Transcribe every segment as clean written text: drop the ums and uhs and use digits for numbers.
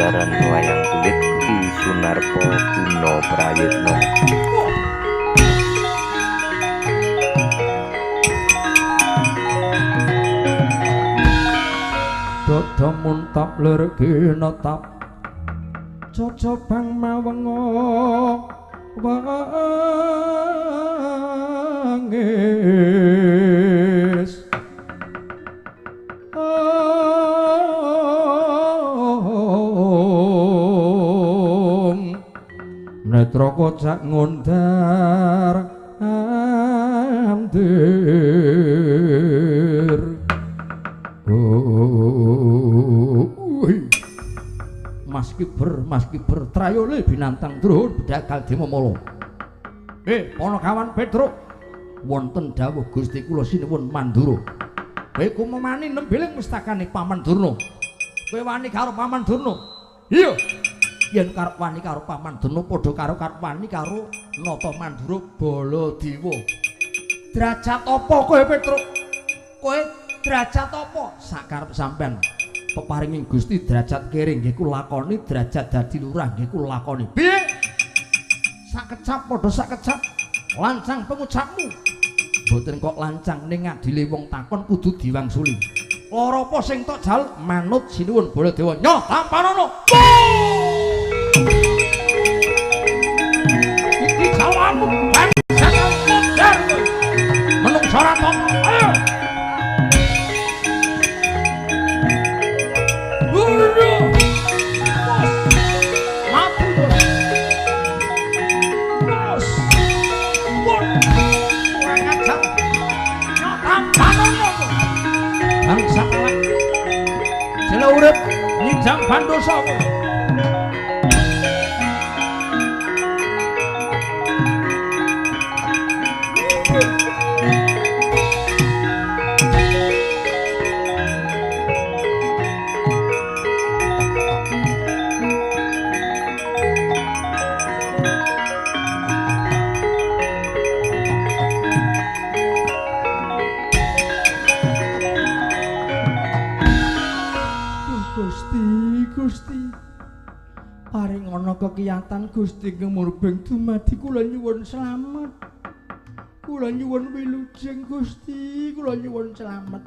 gelaran wayang kulit Ki Sunarpo Guno Prayitno. Dodo muntap lergina tap cocobang mawengo wangis netra kocak ngundar andir Mas Kiber trayole binantang druhun bedagal dimamala. Panakawan Petruk wonten dawuh Gusti kula sinuwun Mandura. Kowe kumemani nembeling mestakane Paman Durna. Kowe wani karo Paman Durna? Iya. Yen karep wani karo Paman Durna padha karo karep wani karo Nata Mandura Baladewa. Derajat apa kowe Petruk? Kowe derajat apa? Sakarep sampean. Peparinging Gusti derajat kering nggih kula lakoni, derajat dadi lurah nggih kula lakoni. Piye? Sakecap padha sakecap. Lancang pengucapmu. Mboten kok lancang ning ngadile wong takon kudu diwangsuli. Lara apa sing tok jaluk manut sinuwun Baladewa. Nyoh tampanana. Iki jawabanmu. Jangan mudar. Menungso ora kok. Ayo. Bangsa kelak jela urip nyinjang bandosa paring ana kekiyatan Gusti Kemurbeng dumadi kula nyuwun slamet. Kula nyuwun wilujeng Gusti, kula nyuwun slamet.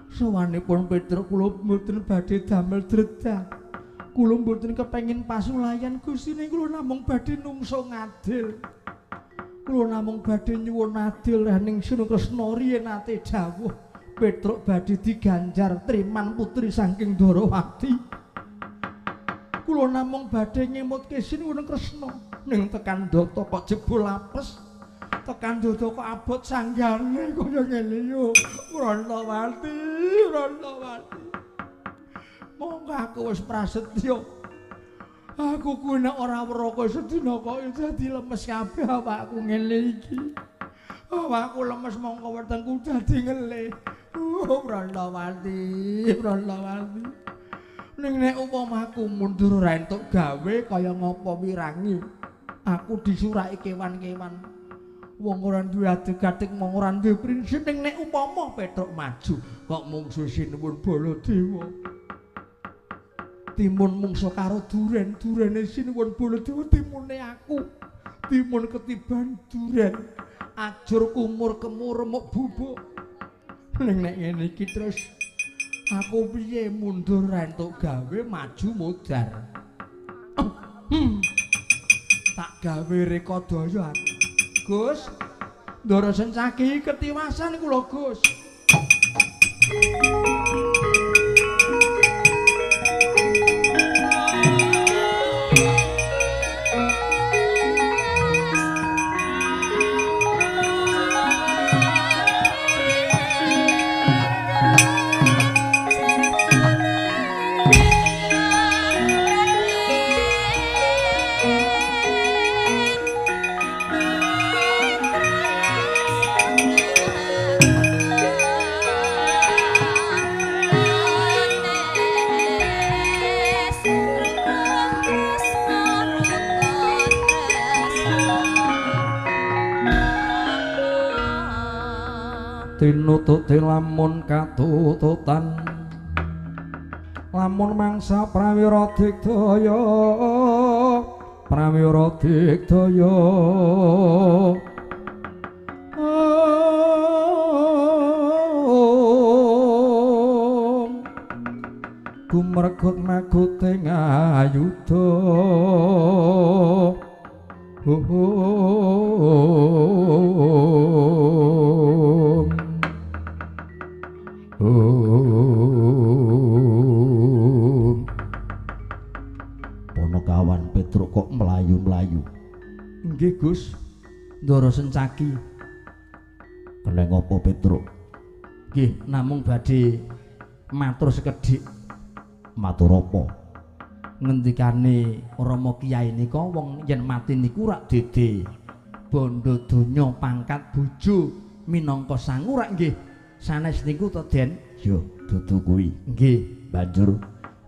Sawanipun Petruk kula mboten badhe damel dredah. Kula mboten kepengin pasulayan Gusti ning kula namung badhe nungso ngadil. Kula namung badhe nyuwun adil ning Sunu Kresna riyen ate dawuh Petruk badhe diganjar triman putri saking Darawati. Kula namung badhe nyemutke sinuwun Kresna ning tekan Data kok jebul apes, tekan Data kok abot sanggane kaya ngene yo. Rantawati, Rantawati. Monggo aku wis prasetya. Aku kuwi nek ora weruh kowe sedina kok dadi lemes kabeh awakku ngene iki. Awakku lemes mongko wetengku dadi ngelih. Rantawati, Rantawati. Ning nek upamaku mundur ora entuk gawe kaya ngapa wirangi, aku disuraki kewan-kewan. Wong ora duwe adeg-adeg mong ora duwe prinsip. Ning nek upama Petruk maju kok mungsuh sinuwun Baladewa. Timun mungsuh karo duren, durene sinuwun Baladewa timune aku. Timun ketiban duren. Ajur kumur kemur remuk bubuk. Ning nek ngene iki terus aku piye mundur ra entuk gawe maju mudar. Tak gawe rekodaya. Gus, ndara sencaki ketiwasan kula Gus. tinututi lamun katututan lamun mangsa prawira digdaya prawira digdaya kumregut maguting ayuda Ponokawan Petruk kok melayu-melayu. Nggih Gus, Ndara Sencaki. Keneng apa Petruk? Nggih, namung badhe matur sekedhik. Matur apa? Ngendikane Rama Kyai nika wong yen mati niku rak dede bondo donya pangkat bojo minangka sangu rak nggih. Sanes niku to Den? Yo, dudu kuwi. Nggih. Banjur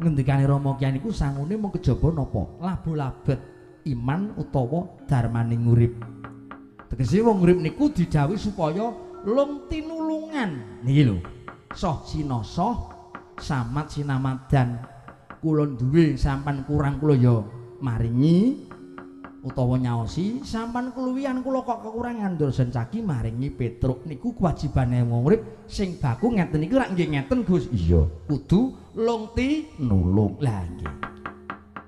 Ngendikane Rama Kyai niku sangune mung kejaba napa? Labu-labet iman utawa darmaning urip. Tegese wong urip niku didhawuhi supaya lung tinulungan. Niki lho. Soh sinosoh samat sinamadan. Kula duwe sampan kurang kula ya maringi utawa nyaosi, sampan keluwihan kula kok kekurangan Ndara Sencaki maringi Petruk. Niku kewajibane wong urip sing baku ngeten iki rak nggih ngeten Gus. iya, Kudu lungti nulung lah nggih.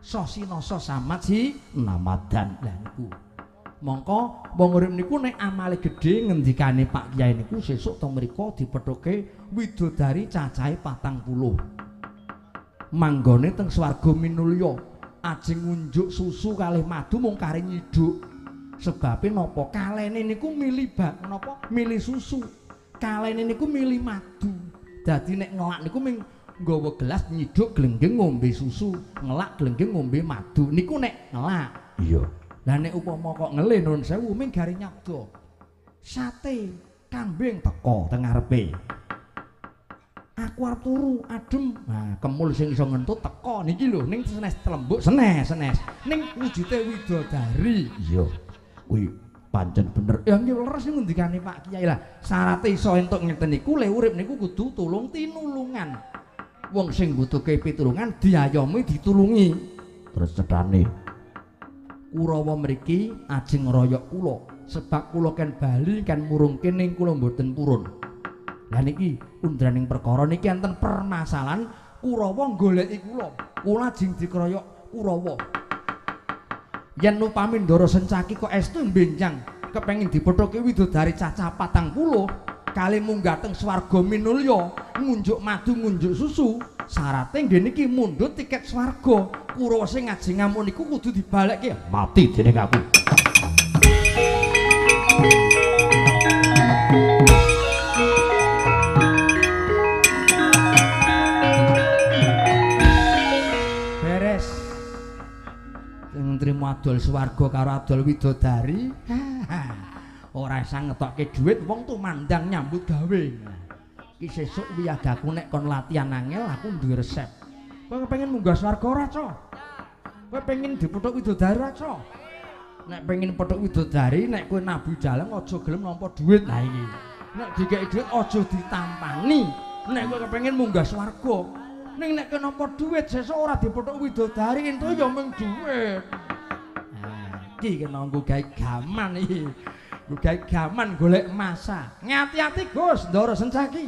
Sosinasa samat si namadan. lah niku. Mongko wong urip niku nek amale gedhe ngendikane Pak Kyai niku sesuk teng mriko dipethuke widodari cacahe 40. Manggone teng swarga minulya, ajeng ngunjuk susu kalih madu mung kari nyiduk. Sebabe napa? Kalene niku milih napa? Milih susu. Kalene niku milih madu. Dadi nek ngelak niku ming nggawa gelas nyiduk glenggeng ngombe susu, ngelak glenggeng ngombe madu. Niku nek ngelak. Iya. Lah nek upama kok ngelih nuwun sewu ming gari nyabda. Sate kambing teko teng ngarepe. Aku arep turu adem. Nah, kemul sing iso ngentut teko niki lho ning senes telembuk senes. Ning wujude widodari. Iya. Kuwi pancen bener. Ya nggih leres ngendikane Pak Kyai lah. Syaraté iso entuk ngeten niku le urip niku kudu tulung tinulungan. Wong sing mbutuhke pitulungan diayomi ditulungi. Terus cethane Kurawa mriki ajeng ngeroyok kula sebab kula kan bali kan murungke ning kula mboten purun. Lah niki undraning perkara niki enten permasalahan Kurawa goleki kula. Kula ajeng dikeroyok Kurawa. Yen upami Ndara Sencaki kok estu benjang kepengin dipethoke widodari cacah 40 kali munggah teng swarga minulya ngunjuk madu ngunjuk susu. Syaraté nggih niki mundhut tiket swarga. Kurawa sing ngajeng ngamuk niku kudu dibalekke mati dening aku. Beres. Sing trimo adol swarga karo adol widodari. Ora isang ngetokke dhuwit wong tumandang nyambut gawe. Ki sesuk wiyadaku nek kon latihan angel aku duwe resep. Kowe pengen munggah swarga ora, Cok? Kowe pengen dipethuk widodari ora, Cok? Nek pengen pethuk widodari nek kowe nabu jalang aja gelem nampa dhuwit. Lah iki. Nek dikeki dhuwit aja ditampani. Nek kowe kepengin munggah swarga. Ning nek kowe nampa dhuwit sesuk ora dipethuk widodari entuk ya mung dhuwit. Nah, iki kena nggo gawe gaman iki. Gawe gaman golek masa. Ngati-ati Gus Ndara Sencaki.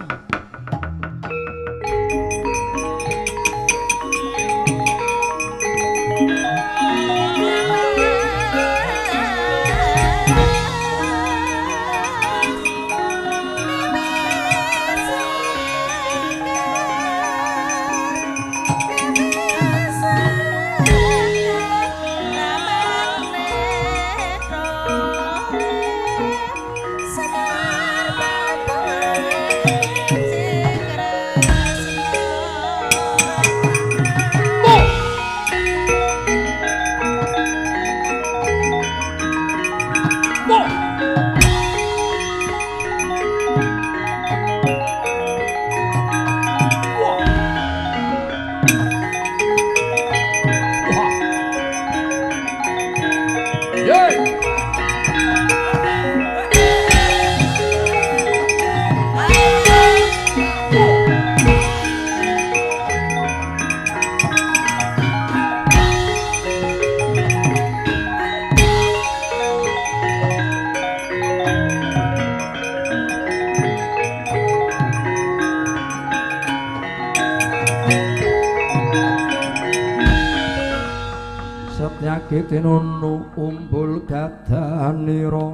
penyakit nunu umbul gadanira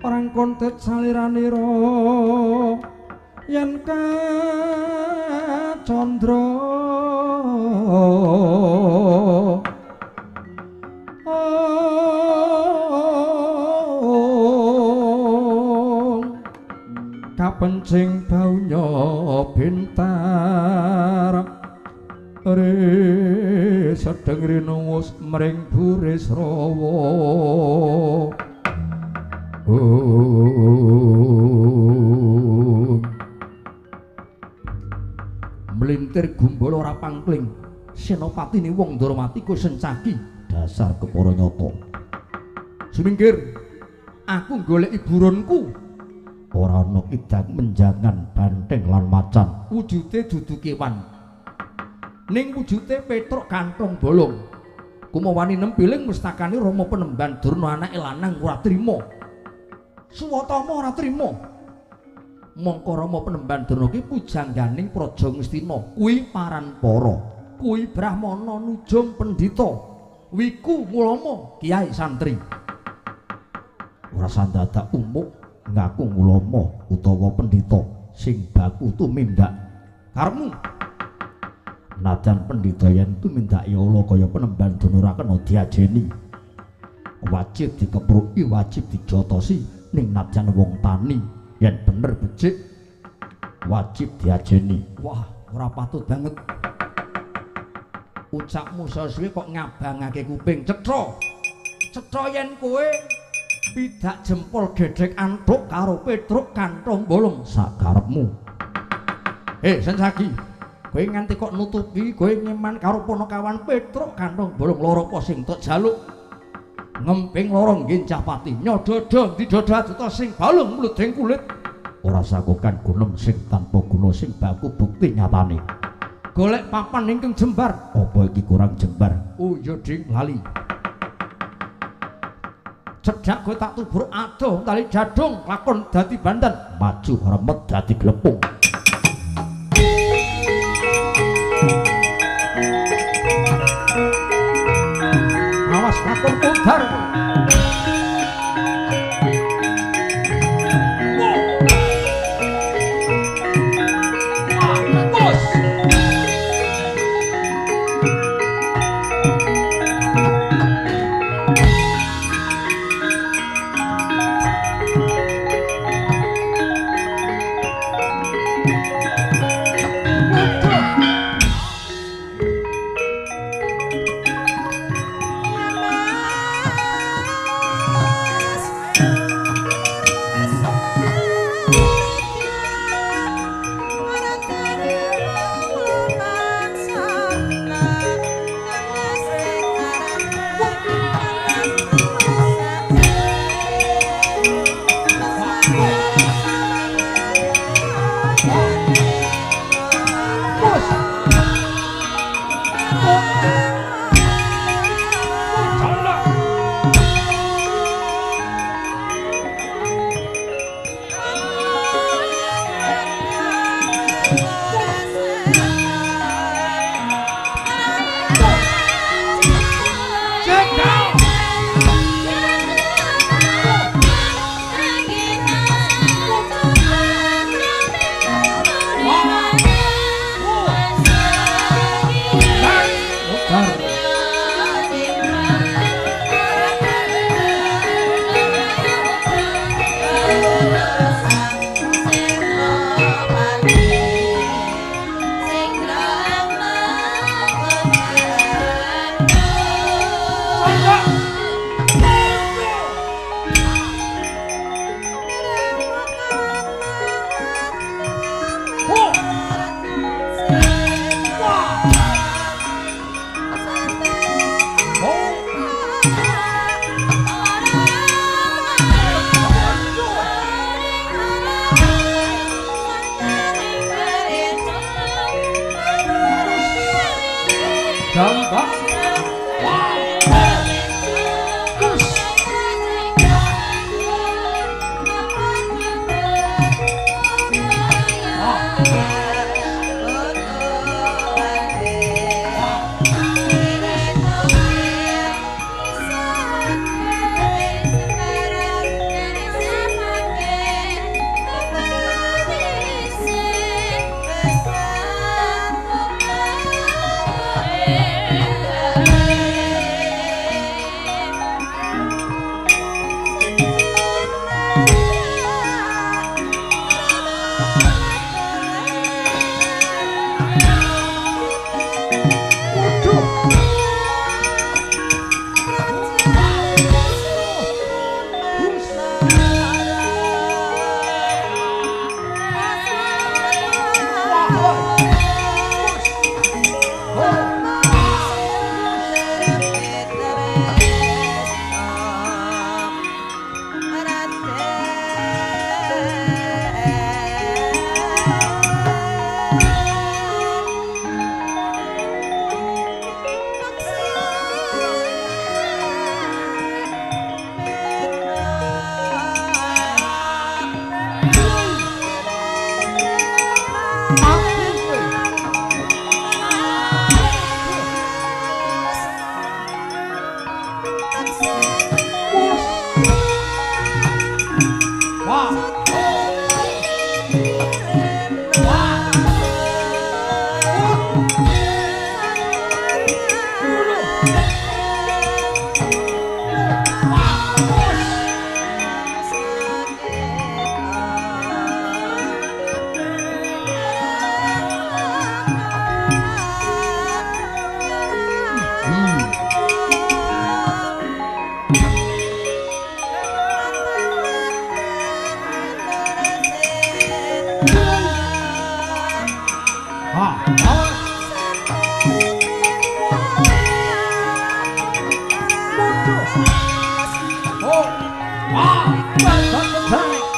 orang kontet saliranira yen ka candra kapencing baunya bintar re sedeng rinungus mring buris rawa melintir gumbala ora pangkling senopatine wong Ndramati ku sencaki dasar kepara nyata sumingkir aku goleki buronku ora ana idang menjangan banteng lan macan wujude dudu kewan ning wujude petruk kantong bolong kumawani nempiling mustakane Rama Penemban Durna anake lanang ora trima Suwatama ora trima mongko Rama Penemban Durna ki pujangganing Praja Ngastina kuwi Paranpara kuwi Brahmana Nujung Pendhita wiku Mulama Kiai santri ora sandadak umuk ngaku ulama utawa pendhita sing baku tumindak karepmu najan pendhita yen tumindak ya Allah kaya Penemban Durna ora kena diajeni wajib dikepruki wajib dijotosi ning najan wong tani yen bener becik wajib diajeni wah ora patut banget ucapmu sesuwe kok ngabangake kuping cetha yen kowe pidak jempol gedhek antuk karo petruk kantong bolong sakarepmu Sencaki kowe nganti kok nutupi kowe nyeman karo ponokawan petruk kantong bolong loro apa sing tok jaluk ngemping loro nggih Pati nyododo didodo aduta sing balung mludeng kulit ora sakokan gunem sing tanpa guna sing baku bukti nyatane golek papan ingkang jembar apa iki kurang jembar oh ya ding lali cedak kowe tak tubruk adoh tali jadung lakon dadi bandan maju remet dadi glepung awas lakon pudar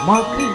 Mati.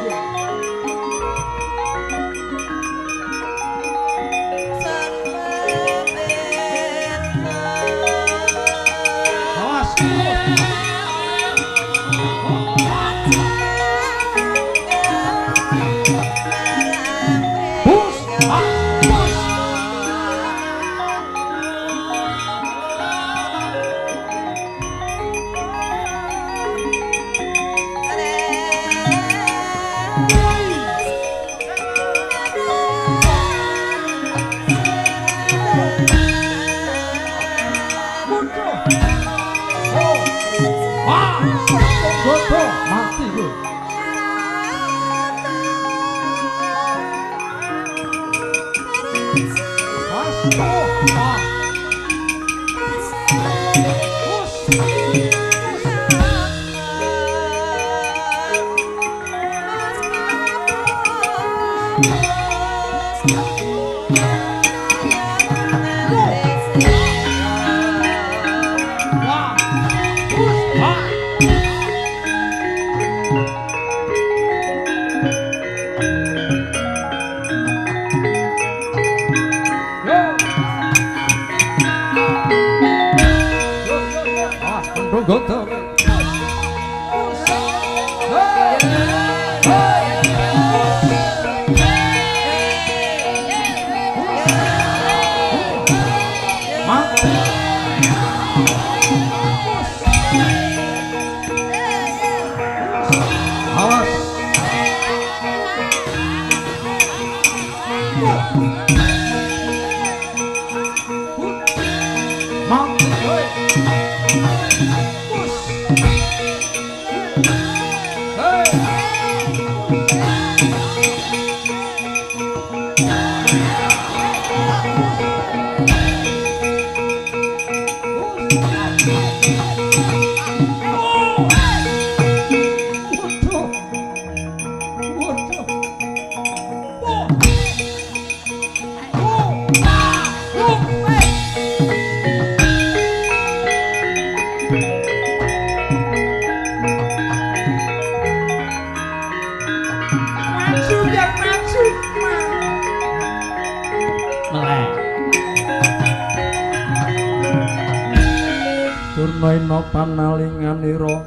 Durnaina panalinganira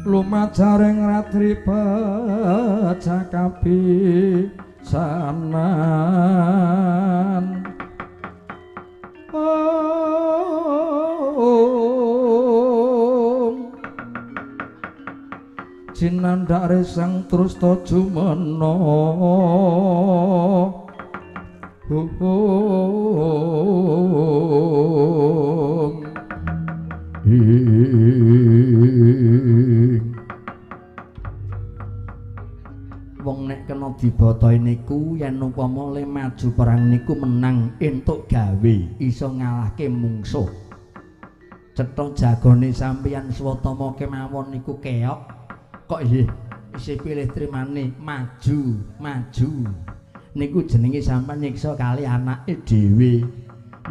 lumajaring ratri pacakapisanan Jinandhare sang trusta jumena wong nek kena dibotoi niku yen upama le maju perang niku menang entuk gawe iso ngalahke mungsuh cetha jagone sampeyan swatama kemawon niku keok kok isih pilih trimane maju niku jenenge sampeyan nyiksa kali anake dhewe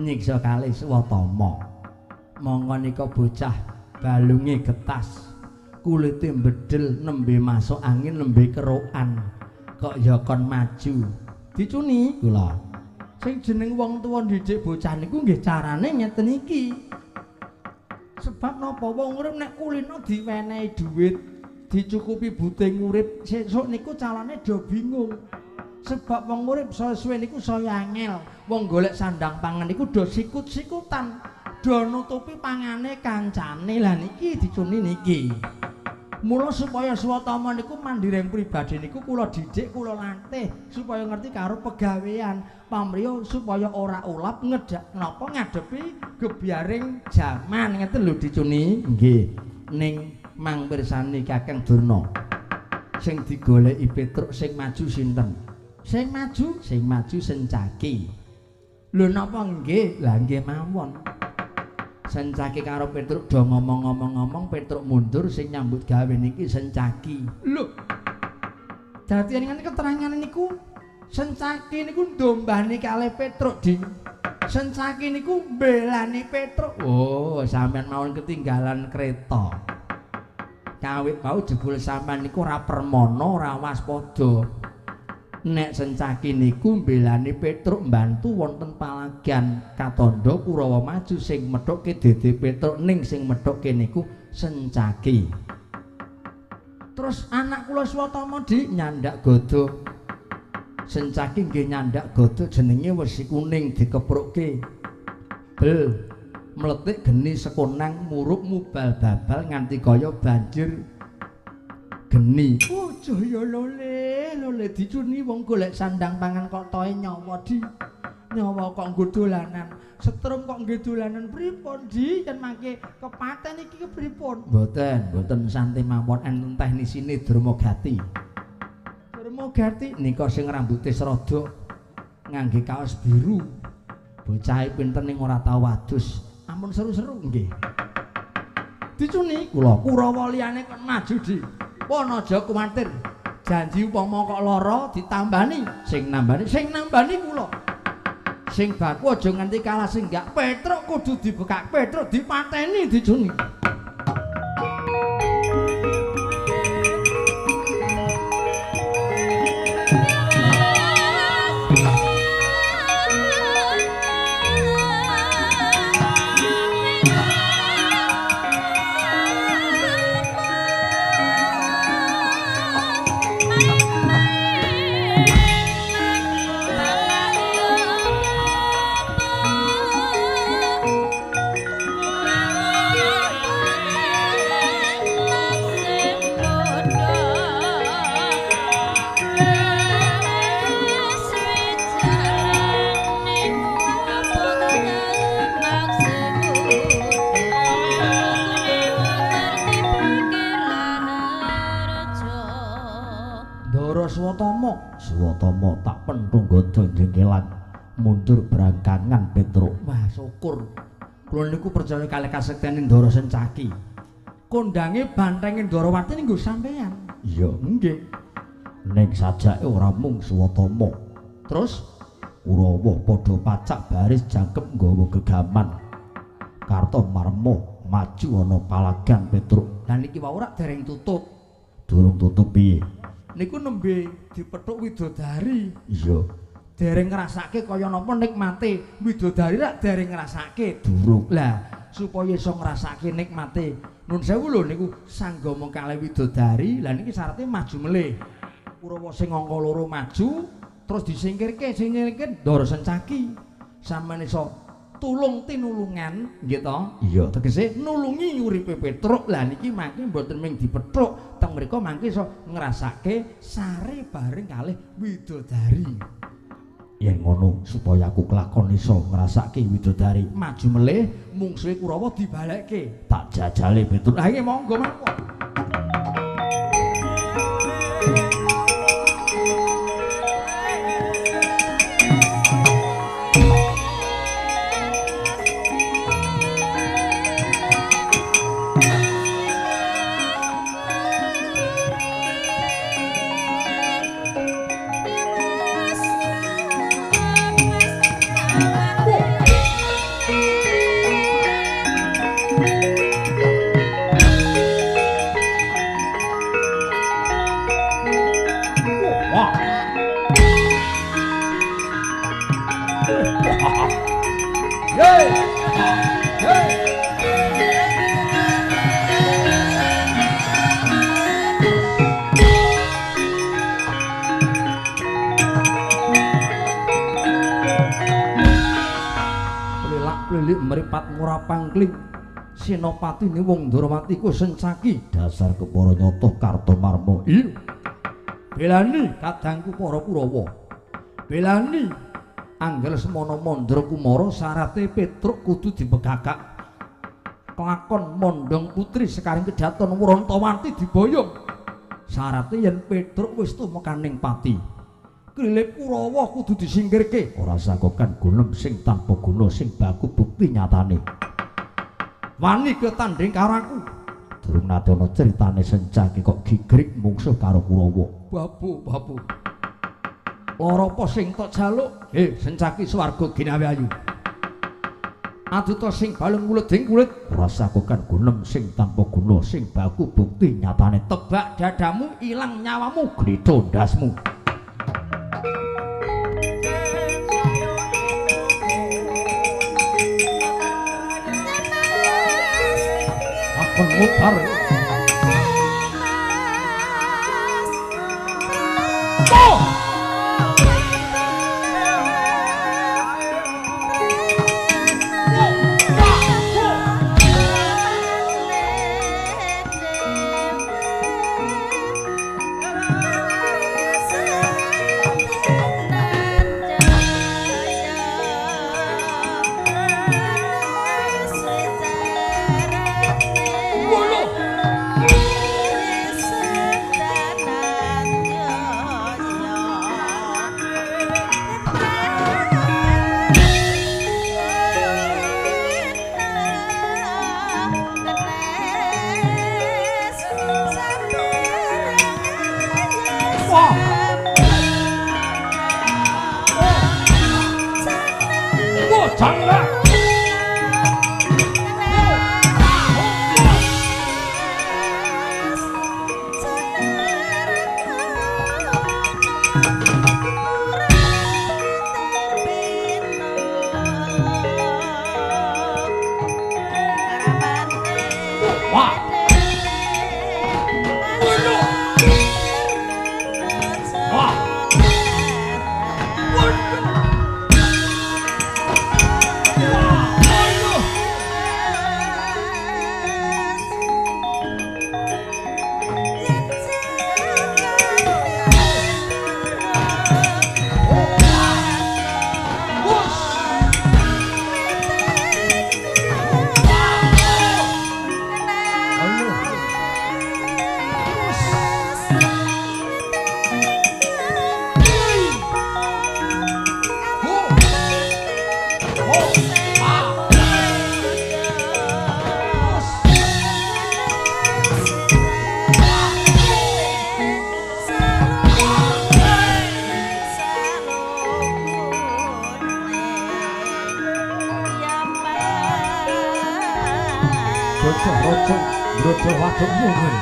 nyiksa kali swatama monggo nika bocah balunge getas kulite mbedel nembe masuk angin nembe kerokan kok ya kon maju dicuni kula sing jeneng wong tuwa ndidik bocah niku nggih carane ngeten iki sebab napa wong urip nek kulino diwenehi dhuwit dicukupi buting urip sesuk niku calone do bingung sebab wong urip suwe niku saya angel wong golek sandang pangan niku do sikut-sikutan do nutupi pangane kancane lah niki dicuni niki mula supaya swatama niku mandireng pribadi niku kula didik kula latih supaya ngerti karo pegawean pamriya supaya ora ulap ngedak napa ngadepi gebyaring jaman ngeten lho dicuni nggih ning mang pirsani Kakang Durna sing digoleki Petruk sing maju sinten sing maju Sencaki lho napa nggih lah nggih mawon Sencaki karo Petruk do ngomong-ngomong Petruk mundur sing nyambut gawe niki Sencaki lho dadi ngene keterangan niku Sencaki niku ndombani kalih Petruk, Di. Sencaki niku mbelani Petruk. Oh, sampean mawon ketinggalan kereta. Kawit mau jebul sampean niku ora permana, ora waspada. Nek Sencaki niku mbelani Petruk mbantu wonten palagan Katandha Kurawa maju sing methuke Dede Petruk ning sing methuke niku Sencaki. Terus anak kula Swatama Dik nyandak gada. Sencaki nggih nyandak gada jenenge wesi kuning dikeprukke. Bel mletik geni sekonang murup mubal babal nganti kaya banjir geni. Oh jaya lole dicuni wong golek sandang pangan kok toe nyawa Di. Nyawa kok nggo dolanan. Setrum kok nggih dolanan pripun Di? Yen mangke kepaten iki kepripun? Mboten santai mawon enten teknisine Dromagati. Dromagati nika sing rambuté srada ngangge kaos biru. Bocahe pinten ning ora tau wadus. Ampun seru-seru nggih. Dicuni kula Kurawa liyane kon maju Di. Pun aja kuwatir. Janji upama kok lara ditambani, sing nambani kula. Sing baku aja nganti kalah sing gak Petruk kudu dibekak Petruk dipateni Dicuni. Swatama tak penthung gada jengkelan mundur berangkangan Petruk. Wah syukur kula niku percaya kalih kasektiane Ndara Sencaki. Kondange bantenge Ndarawati niku sampeyan. Iya nggih. Ning sajake ora mung Swatama. Terus Kurawa padha pacak baris jangkep nggawa gegaman. Kartomarma maju ana palagan Petruk. Lah niki wae ora dereng tutup. Durung tutup piye? Niku nembe dipethuk widodari. Iya. Dereng ngrasake kaya napa nikmate widodari rak dereng ngrasake. Durung. Lah supaya iso ngrasake nikmate. Nun sewu lho niku sanggama kalih widodari. Lah niki syaratnya maju melih. Kurawa sing angka loro maju terus disingkirke sing nyingkir Ndara Sencaki. Sampeyan iso tulung tinulungan nggih to? Iya. Tegese nulungi uripe Petruk. Lah niki mangke mboten mung dipethuk, teng mriku mangke iso ngrasake sare bareng kalih widodari. Yen ngono supaya aku kelakon iso ngrasake widodari Maju melih mungsuhe Kurawa dibalekke. tak jajale Petruk. Lah iki monggo mawon. Meripat murapangkling senopatine wong Ndarawati ku Sencaki. Dasar kepara nyoto Kartomarma. Iya. Belani kadangku para Kurawa. Belani angger semana Mandra Kumara syarate Petruk kudu dibegakak. Kelakon mondhong putri sekaring kedaton Wrantawati diboyong. Syarate yen Petruk wis tumekaning pati. Krilip Kurawa kudu disingkirke. Ora sakokan gunem sing tanpa guna sing baku bukti nyatane. Wani ketanding karo aku. Durung nate ana critane Sencaki kok gigrik mungsuh karo Kurawa. Babu. Lara apa sing tok jaluk? Sencaki swarga ginawe ayu. Aduta sing balung wuleding kulit rasakan gunem sing tanpa guna sing baku bukti nyatane tebak dadamu ilang nyawamu glitho ndasmu. Aku ngutar Brojo wadon mungel.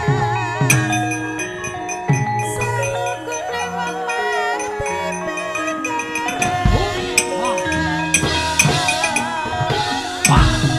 Wah.